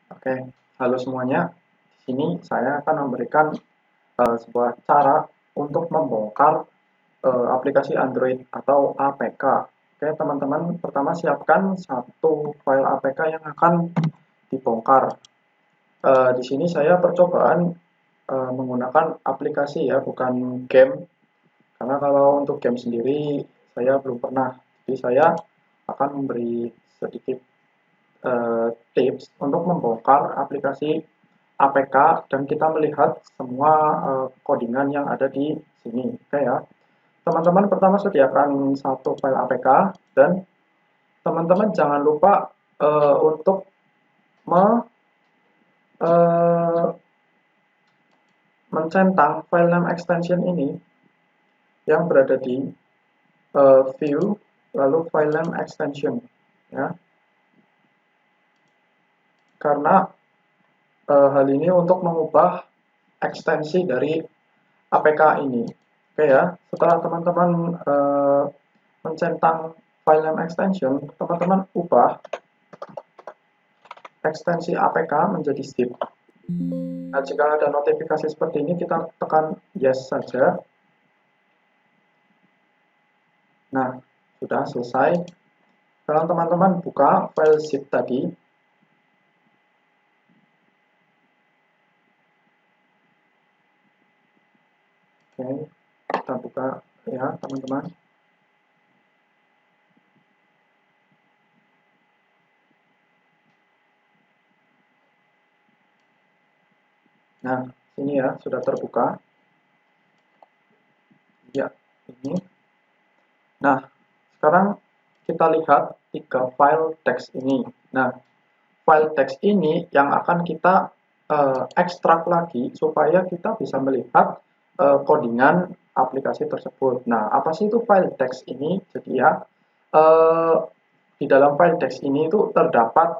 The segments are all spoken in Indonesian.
Oke, halo semuanya. Di sini saya akan memberikan sebuah cara untuk membongkar aplikasi Android atau APK. Oke, teman-teman, pertama siapkan satu file APK yang akan dibongkar. Di sini saya percobaan menggunakan aplikasi ya, bukan game. Karena kalau untuk game sendiri saya belum pernah. Jadi saya akan memberi sedikit tips untuk membongkar aplikasi APK dan kita melihat semua codingan yang ada di sini. Oke ya. Teman-teman pertama sediakan satu file APK dan teman-teman jangan lupa untuk me, uh, mencentang file name extension ini yang berada di view lalu file name extension ya. Karena hal ini untuk mengubah ekstensi dari APK ini. Oke ya, setelah teman-teman mencentang file name extension, teman-teman ubah ekstensi APK menjadi zip. Nah, jika ada notifikasi seperti ini, kita tekan yes saja. Nah, sudah selesai. Sekarang teman-teman buka file zip tadi. Oke, kita buka ya teman-teman. Nah, ini ya sudah terbuka. Ya, ini. Nah, sekarang kita lihat 3 file teks ini. Nah, file teks ini yang akan kita ekstrak lagi supaya kita bisa melihat codingan aplikasi tersebut. Nah, apa sih itu file teks ini? Jadi ya, di dalam file teks ini itu terdapat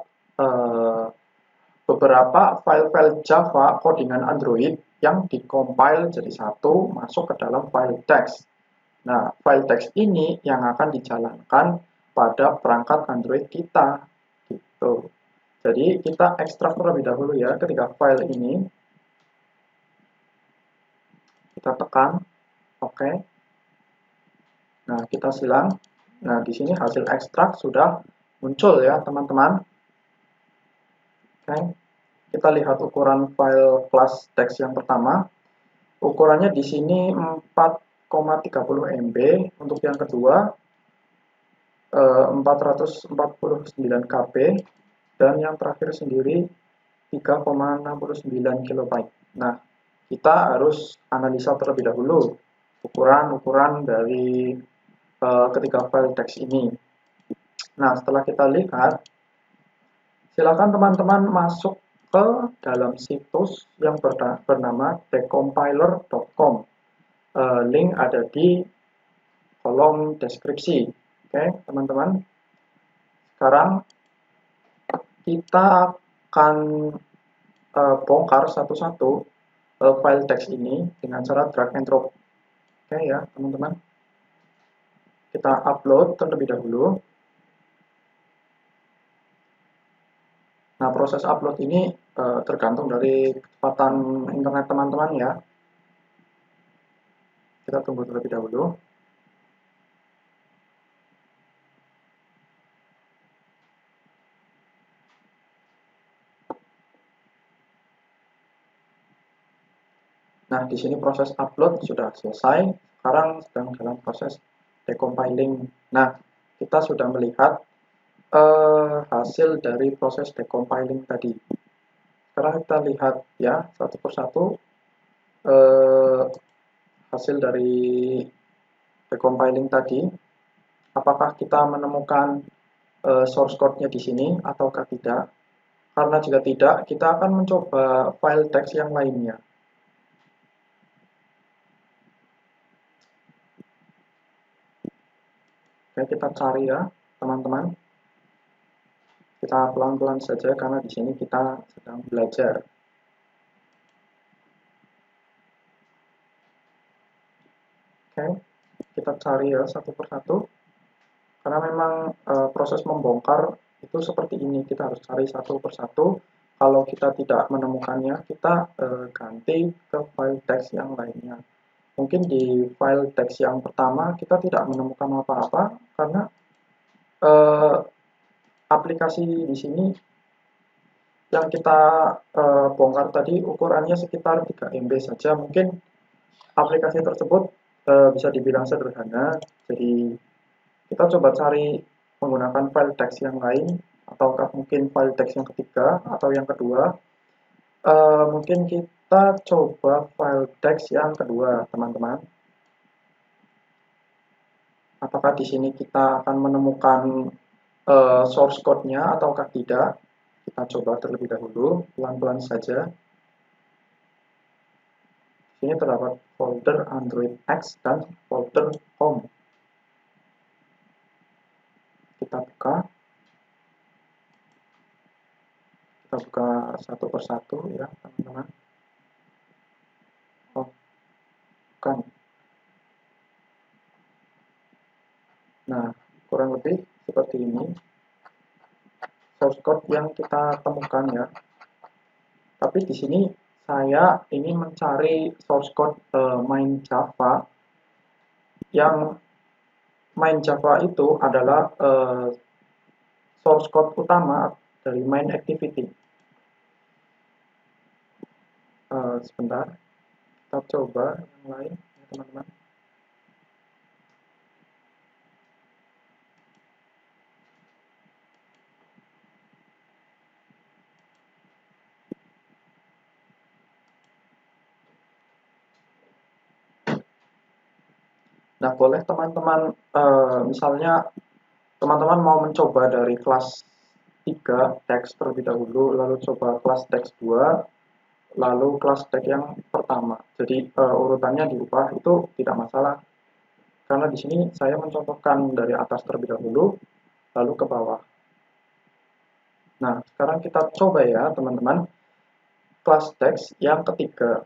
beberapa file-file Java codingan Android yang dikompil jadi satu masuk ke dalam file teks. Nah, file teks ini yang akan dijalankan pada perangkat Android kita. Gitu. Jadi kita ekstrak terlebih dahulu ya ketiga file ini. Kita tekan OK. Nah, kita silang. Nah, di sini hasil ekstrak sudah muncul ya, teman-teman. Oke. Kita lihat ukuran file kelas teks yang pertama. Ukurannya di sini 4,30 MB, untuk yang kedua 449 KB, dan yang terakhir sendiri 3,69 KB. Nah, kita harus analisa terlebih dahulu ukuran-ukuran dari ketiga file teks ini. Nah, setelah kita lihat, silakan teman-teman masuk ke dalam situs yang bernama decompiler.com. Link ada di kolom deskripsi. Oke, teman-teman. Sekarang kita akan bongkar satu-satu file teks ini dengan cara drag and drop. Oke ya, teman-teman. Kita upload terlebih dahulu. Nah, proses upload ini tergantung dari kecepatan internet teman-teman ya. Kita tunggu terlebih dahulu. Nah, di sini proses upload sudah selesai. Sekarang sedang dalam proses decompiling. Nah, kita sudah melihat hasil dari proses decompiling tadi. Sekarang kita lihat ya satu persatu hasil dari decompiling tadi. Apakah kita menemukan source code-nya di sini ataukah tidak? Karena jika tidak, kita akan mencoba file teks yang lainnya. Oke, kita cari ya, teman-teman. Kita pelan-pelan saja karena di sini kita sedang belajar. Oke, kita cari ya satu persatu. Karena memang proses membongkar itu seperti ini, kita harus cari satu persatu kalau kita tidak menemukannya, kita ganti ke file teks yang lainnya. Mungkin di file teks yang pertama kita tidak menemukan apa-apa karena aplikasi di sini yang kita bongkar tadi ukurannya sekitar 3 MB saja. Mungkin aplikasi tersebut bisa dibilang sederhana. Jadi kita coba cari menggunakan file teks yang lain, ataukah mungkin file teks yang ketiga atau yang kedua. Mungkin kita coba file teks yang kedua, teman-teman. Apakah di sini kita akan menemukan source code-nya ataukah tidak? Kita coba terlebih dahulu, pelan-pelan saja. Di sini terdapat folder Android X dan folder Home. Kita buka satu persatu ya, teman-teman. Oh, bukan. Nah, kurang lebih seperti ini source code yang kita temukan ya. Tapi di sini saya ingin mencari source code main Java. Yang main Java itu adalah source code utama dari main activity. Sebentar, kita coba yang lain ya, teman-teman. Nah, boleh teman-teman, misalnya teman-teman mau mencoba dari kelas 3 teks terlebih dahulu, lalu coba kelas teks 2, lalu kelas teks yang pertama. Jadi urutannya diubah itu tidak masalah. Karena di sini saya mencontohkan dari atas terlebih dahulu, lalu ke bawah. Nah, sekarang kita coba ya teman-teman, kelas teks yang ketiga.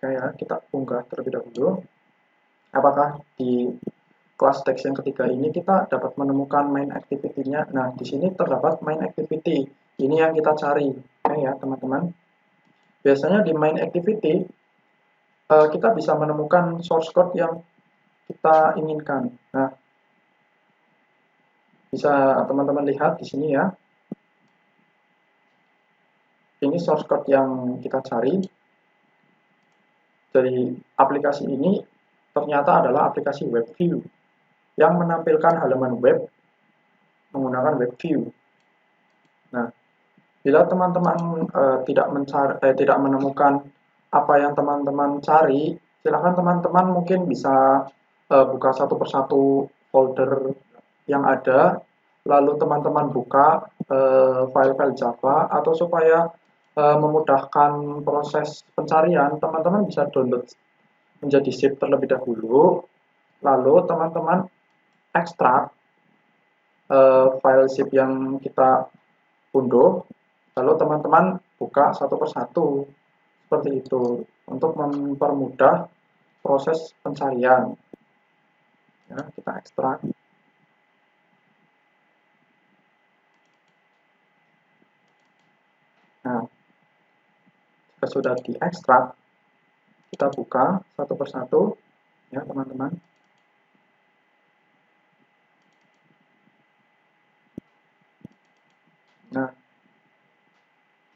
Ya, kita unggah terlebih dahulu. Apakah di kelas teks yang ketiga ini kita dapat menemukan main activity-nya? Nah, di sini terdapat main activity. Ini yang kita cari. Oke ya, teman-teman. Biasanya di main activity kita bisa menemukan source code yang kita inginkan. Nah, bisa teman-teman lihat di sini ya. Ini source code yang kita cari. Dari aplikasi ini ternyata adalah aplikasi WebView yang menampilkan halaman web menggunakan WebView. Nah, bila teman-teman tidak menemukan apa yang teman-teman cari, silakan teman-teman mungkin bisa buka satu persatu folder yang ada, lalu teman-teman buka file-file Java, atau supaya memudahkan proses pencarian, teman-teman bisa download menjadi zip terlebih dahulu, lalu teman-teman ekstrak file zip yang kita unduh, lalu teman-teman buka satu persatu seperti itu untuk mempermudah proses pencarian. Ya, kita ekstrak. Nah, jika sudah diekstrak, kita buka satu persatu ya teman-teman.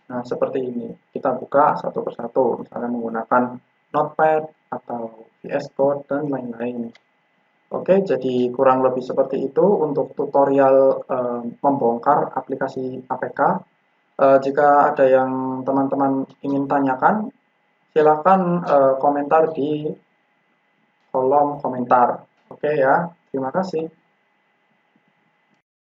Nah, seperti ini. Kita buka satu persatu, misalnya menggunakan Notepad atau VS Code dan lain-lain. Oke, jadi kurang lebih seperti itu untuk tutorial membongkar aplikasi APK. Jika ada yang teman-teman ingin tanyakan, silakan komentar di kolom komentar. Oke ya, terima kasih.